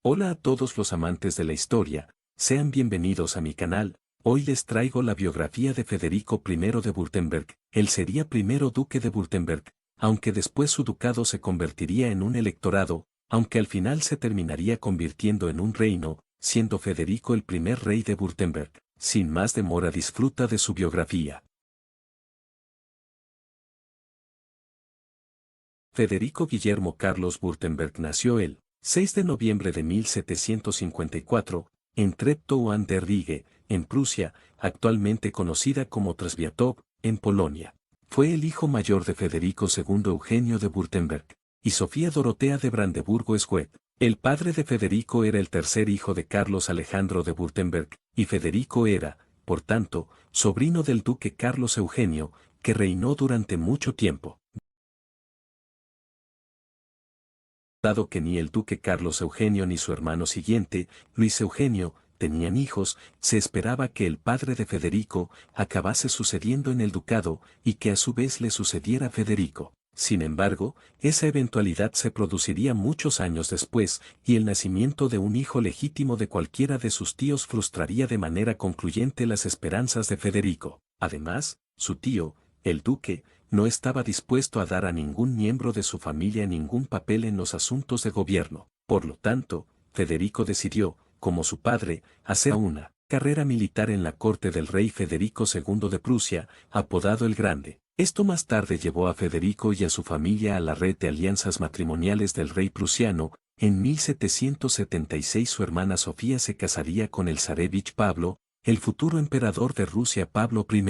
Hola a todos los amantes de la historia, sean bienvenidos a mi canal. Hoy les traigo la biografía de Federico I de Württemberg. Él sería primero duque de Württemberg, aunque después su ducado se convertiría en un electorado, aunque al final se terminaría convirtiendo en un reino, siendo Federico el primer rey de Württemberg. Sin más demora, disfruta de su biografía. Federico Guillermo Carlos Württemberg nació el 6 de noviembre de 1754, en Treptow an der Rige, en Prusia, actualmente conocida como Trzebiatów, en Polonia. Fue el hijo mayor de Federico II Eugenio de Württemberg y Sofía Dorotea de Brandeburgo-Schwedt. El padre de Federico era el tercer hijo de Carlos Alejandro de Württemberg, y Federico era, por tanto, sobrino del duque Carlos Eugenio, que reinó durante mucho tiempo. Dado que ni el duque Carlos Eugenio ni su hermano siguiente, Luis Eugenio, tenían hijos, se esperaba que el padre de Federico acabase sucediendo en el ducado y que a su vez le sucediera Federico. Sin embargo, esa eventualidad se produciría muchos años después, y el nacimiento de un hijo legítimo de cualquiera de sus tíos frustraría de manera concluyente las esperanzas de Federico. Además, su tío, el duque, no estaba dispuesto a dar a ningún miembro de su familia ningún papel en los asuntos de gobierno. Por lo tanto, Federico decidió, como su padre, hacer una carrera militar en la corte del rey Federico II de Prusia, apodado el Grande. Esto más tarde llevó a Federico y a su familia a la red de alianzas matrimoniales del rey prusiano. En 1776 su hermana Sofía se casaría con el zarevich Pablo, el futuro emperador de Rusia Pablo I.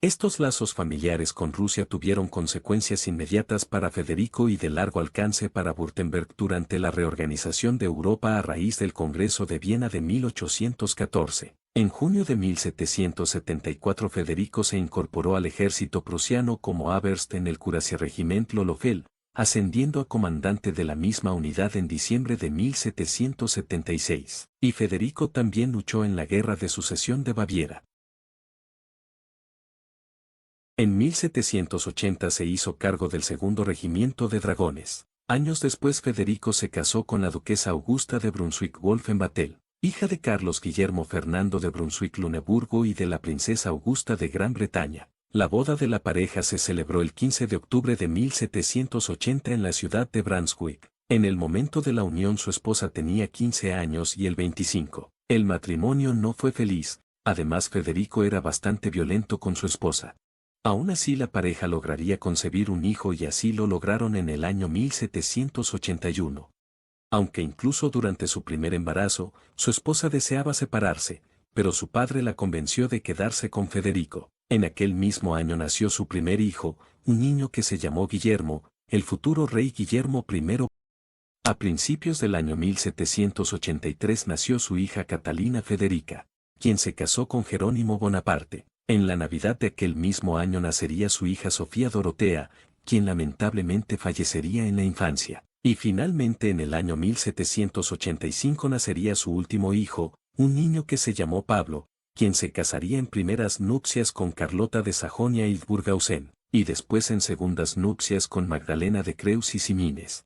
Estos lazos familiares con Rusia tuvieron consecuencias inmediatas para Federico y de largo alcance para Württemberg durante la reorganización de Europa a raíz del Congreso de Viena de 1814. En junio de 1774 Federico se incorporó al ejército prusiano como Oberst en el Kürassierregiment Lolofel, ascendiendo a comandante de la misma unidad en diciembre de 1776. Y Federico también luchó en la Guerra de Sucesión de Baviera. En 1780 se hizo cargo del segundo regimiento de dragones. Años después Federico se casó con la duquesa Augusta de Brunswick-Wolfenbüttel, hija de Carlos Guillermo Fernando de Brunswick-Luneburgo y de la princesa Augusta de Gran Bretaña. La boda de la pareja se celebró el 15 de octubre de 1780 en la ciudad de Brunswick. En el momento de la unión su esposa tenía 15 años y él 25. El matrimonio no fue feliz, además Federico era bastante violento con su esposa. Aún así la pareja lograría concebir un hijo y así lo lograron en el año 1781. Aunque incluso durante su primer embarazo, su esposa deseaba separarse, pero su padre la convenció de quedarse con Federico. En aquel mismo año nació su primer hijo, un niño que se llamó Guillermo, el futuro rey Guillermo I. A principios del año 1783 nació su hija Catalina Federica, quien se casó con Jerónimo Bonaparte. En la Navidad de aquel mismo año nacería su hija Sofía Dorotea, quien lamentablemente fallecería en la infancia. Y finalmente en el año 1785 nacería su último hijo, un niño que se llamó Pablo, quien se casaría en primeras nupcias con Carlota de Sajonia-Hildburghausen, y después en segundas nupcias con Magdalena de Creus y Simines.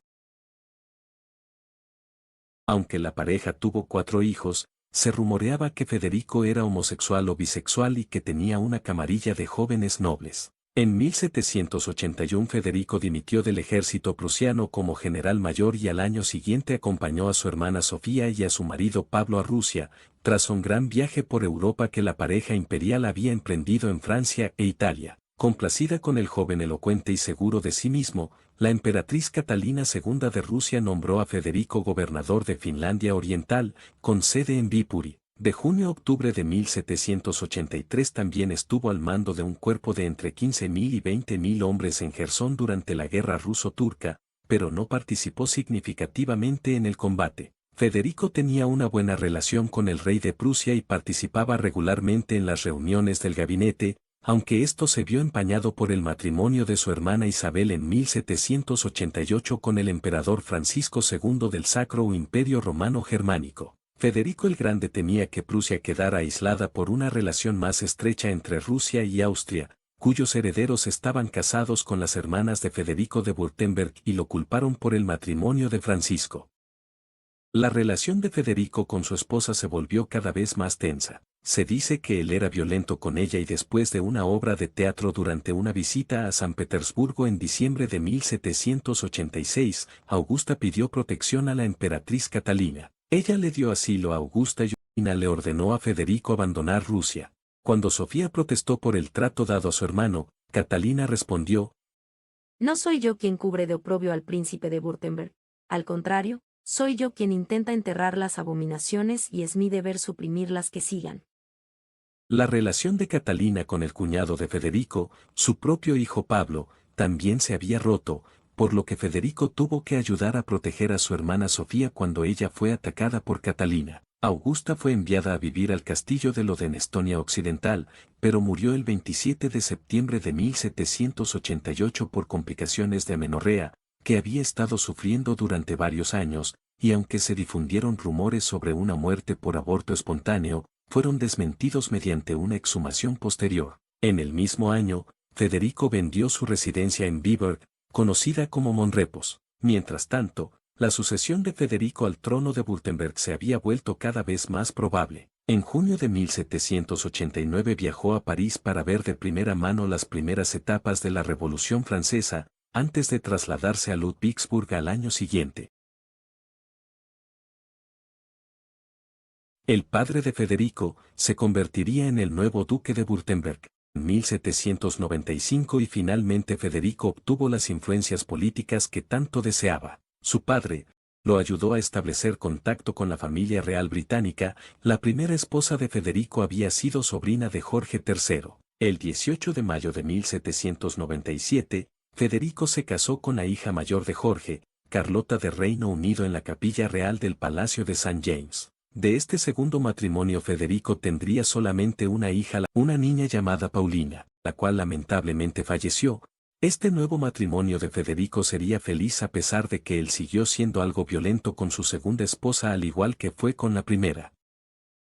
Aunque la pareja tuvo 4 hijos, se rumoreaba que Federico era homosexual o bisexual y que tenía una camarilla de jóvenes nobles. En 1781 Federico dimitió del ejército prusiano como general mayor y al año siguiente acompañó a su hermana Sofía y a su marido Pablo a Rusia, tras un gran viaje por Europa que la pareja imperial había emprendido en Francia e Italia. Complacida con el joven elocuente y seguro de sí mismo, la emperatriz Catalina II de Rusia nombró a Federico gobernador de Finlandia Oriental, con sede en Viipuri. De junio a octubre de 1783 también estuvo al mando de un cuerpo de entre 15.000 y 20.000 hombres en Jersón durante la guerra ruso-turca, pero no participó significativamente en el combate. Federico tenía una buena relación con el rey de Prusia y participaba regularmente en las reuniones del gabinete, aunque esto se vio empañado por el matrimonio de su hermana Isabel en 1788 con el emperador Francisco II del Sacro Imperio Romano Germánico. Federico el Grande temía que Prusia quedara aislada por una relación más estrecha entre Rusia y Austria, cuyos herederos estaban casados con las hermanas de Federico de Württemberg y lo culparon por el matrimonio de Francisco. La relación de Federico con su esposa se volvió cada vez más tensa. Se dice que él era violento con ella y después de una obra de teatro durante una visita a San Petersburgo en diciembre de 1786, Augusta pidió protección a la emperatriz Catalina. Ella le dio asilo a Augusta y Catalina le ordenó a Federico abandonar Rusia. Cuando Sofía protestó por el trato dado a su hermano, Catalina respondió: No soy yo quien cubre de oprobio al príncipe de Württemberg. Al contrario, soy yo quien intenta enterrar las abominaciones y es mi deber suprimir las que sigan. La relación de Catalina con el cuñado de Federico, su propio hijo Pablo, también se había roto, por lo que Federico tuvo que ayudar a proteger a su hermana Sofía cuando ella fue atacada por Catalina. Augusta fue enviada a vivir al castillo de Loden en Estonia Occidental, pero murió el 27 de septiembre de 1788 por complicaciones de amenorrea, que había estado sufriendo durante varios años, y aunque se difundieron rumores sobre una muerte por aborto espontáneo, fueron desmentidos mediante una exhumación posterior. En el mismo año, Federico vendió su residencia en Viborg, conocida como Monrepos. Mientras tanto, la sucesión de Federico al trono de Württemberg se había vuelto cada vez más probable. En junio de 1789 viajó a París para ver de primera mano las primeras etapas de la Revolución Francesa, antes de trasladarse a Ludwigsburg al año siguiente. El padre de Federico se convertiría en el nuevo duque de Württemberg en 1795 y finalmente Federico obtuvo las influencias políticas que tanto deseaba. Su padre lo ayudó a establecer contacto con la familia real británica. La primera esposa de Federico había sido sobrina de Jorge III. El 18 de mayo de 1797, Federico se casó con la hija mayor de Jorge, Carlota de Reino Unido en la capilla real del Palacio de St. James. De este segundo matrimonio Federico tendría solamente una hija, una niña llamada Paulina, la cual lamentablemente falleció. Este nuevo matrimonio de Federico sería feliz a pesar de que él siguió siendo algo violento con su segunda esposa al igual que fue con la primera.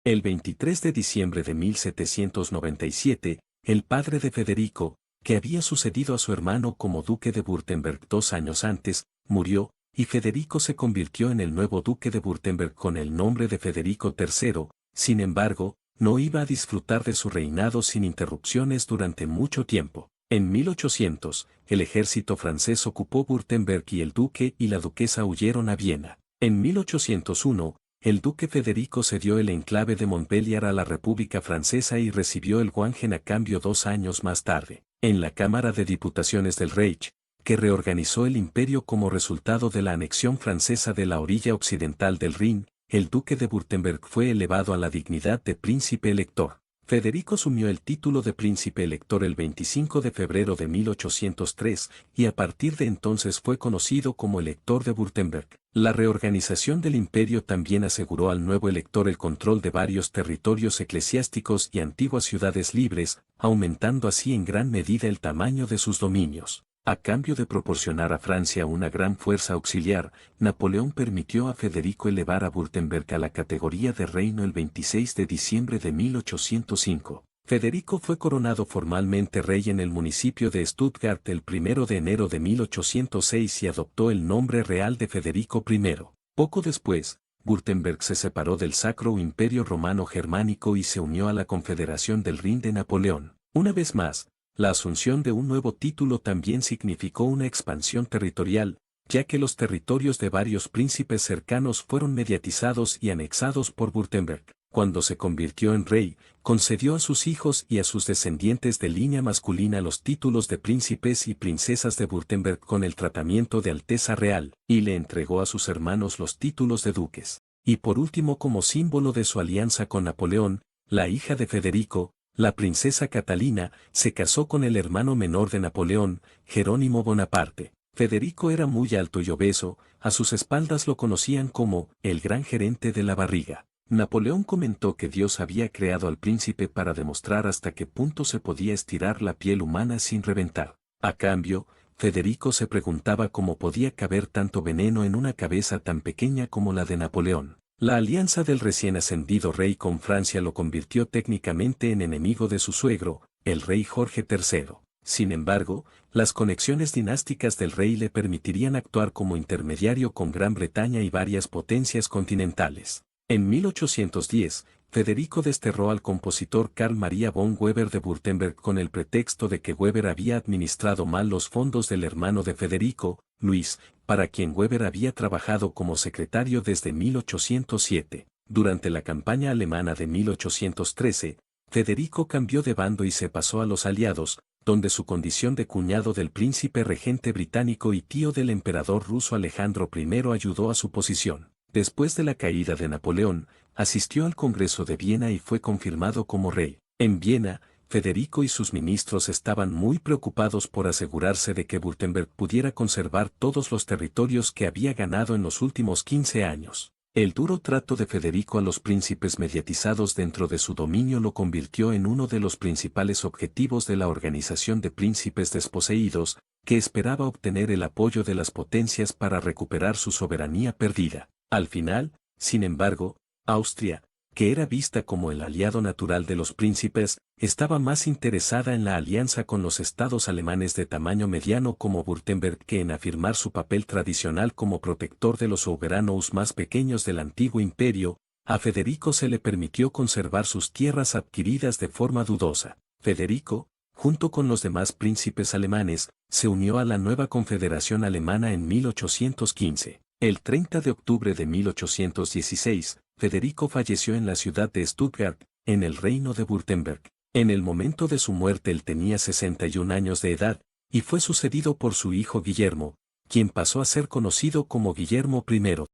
El 23 de diciembre de 1797, el padre de Federico, que había sucedido a su hermano como duque de Württemberg 2 años antes, murió, y Federico se convirtió en el nuevo duque de Württemberg con el nombre de Federico III. Sin embargo, no iba a disfrutar de su reinado sin interrupciones durante mucho tiempo. En 1800, el ejército francés ocupó Württemberg y el duque y la duquesa huyeron a Viena. En 1801, el duque Federico cedió el enclave de Montpellier a la República Francesa y recibió el Wangen a cambio 2 años más tarde. En la Cámara de Diputaciones del Reich, que reorganizó el imperio como resultado de la anexión francesa de la orilla occidental del Rin, el duque de Württemberg fue elevado a la dignidad de príncipe elector. Federico asumió el título de príncipe elector el 25 de febrero de 1803 y a partir de entonces fue conocido como elector de Württemberg. La reorganización del imperio también aseguró al nuevo elector el control de varios territorios eclesiásticos y antiguas ciudades libres, aumentando así en gran medida el tamaño de sus dominios. A cambio de proporcionar a Francia una gran fuerza auxiliar, Napoleón permitió a Federico elevar a Württemberg a la categoría de reino el 26 de diciembre de 1805. Federico fue coronado formalmente rey en el municipio de Stuttgart el 1 de enero de 1806 y adoptó el nombre real de Federico I. Poco después, Württemberg se separó del Sacro Imperio Romano Germánico y se unió a la Confederación del Rin de Napoleón. Una vez más, la asunción de un nuevo título también significó una expansión territorial, ya que los territorios de varios príncipes cercanos fueron mediatizados y anexados por Württemberg. Cuando se convirtió en rey, concedió a sus hijos y a sus descendientes de línea masculina los títulos de príncipes y princesas de Württemberg con el tratamiento de Alteza Real, y le entregó a sus hermanos los títulos de duques. Y por último, como símbolo de su alianza con Napoleón, la hija de Federico, la princesa Catalina, se casó con el hermano menor de Napoleón, Jerónimo Bonaparte. Federico era muy alto y obeso, a sus espaldas lo conocían como el gran gerente de la barriga. Napoleón comentó que Dios había creado al príncipe para demostrar hasta qué punto se podía estirar la piel humana sin reventar. A cambio, Federico se preguntaba cómo podía caber tanto veneno en una cabeza tan pequeña como la de Napoleón. La alianza del recién ascendido rey con Francia lo convirtió técnicamente en enemigo de su suegro, el rey Jorge III. Sin embargo, las conexiones dinásticas del rey le permitirían actuar como intermediario con Gran Bretaña y varias potencias continentales. En 1810, Federico desterró al compositor Carl Maria von Weber de Württemberg con el pretexto de que Weber había administrado mal los fondos del hermano de Federico, Luis, para quien Weber había trabajado como secretario desde 1807. Durante la campaña alemana de 1813, Federico cambió de bando y se pasó a los aliados, donde su condición de cuñado del príncipe regente británico y tío del emperador ruso Alejandro I ayudó a su posición. Después de la caída de Napoleón, asistió al Congreso de Viena y fue confirmado como rey. En Viena, Federico y sus ministros estaban muy preocupados por asegurarse de que Württemberg pudiera conservar todos los territorios que había ganado en los últimos 15 años. El duro trato de Federico a los príncipes mediatizados dentro de su dominio lo convirtió en uno de los principales objetivos de la organización de príncipes desposeídos, que esperaba obtener el apoyo de las potencias para recuperar su soberanía perdida. Al final, sin embargo, Austria, que era vista como el aliado natural de los príncipes, estaba más interesada en la alianza con los estados alemanes de tamaño mediano como Württemberg que en afirmar su papel tradicional como protector de los soberanos más pequeños del antiguo imperio. A Federico se le permitió conservar sus tierras adquiridas de forma dudosa. Federico, junto con los demás príncipes alemanes, se unió a la nueva Confederación Alemana en 1815. El 30 de octubre de 1816, Federico falleció en la ciudad de Stuttgart, en el reino de Württemberg. En el momento de su muerte él tenía 61 años de edad, y fue sucedido por su hijo Guillermo, quien pasó a ser conocido como Guillermo I.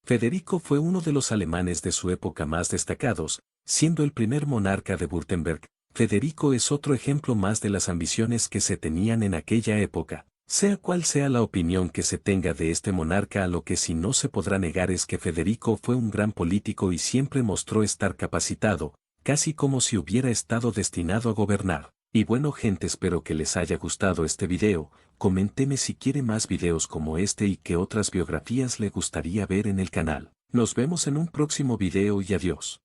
Federico fue uno de los alemanes de su época más destacados, siendo el primer monarca de Württemberg. Federico es otro ejemplo más de las ambiciones que se tenían en aquella época. Sea cual sea la opinión que se tenga de este monarca, a lo que sí no se podrá negar es que Federico fue un gran político y siempre mostró estar capacitado, casi como si hubiera estado destinado a gobernar. Y bueno gente, espero que les haya gustado este video. Coménteme si quiere más videos como este y qué otras biografías le gustaría ver en el canal. Nos vemos en un próximo video y adiós.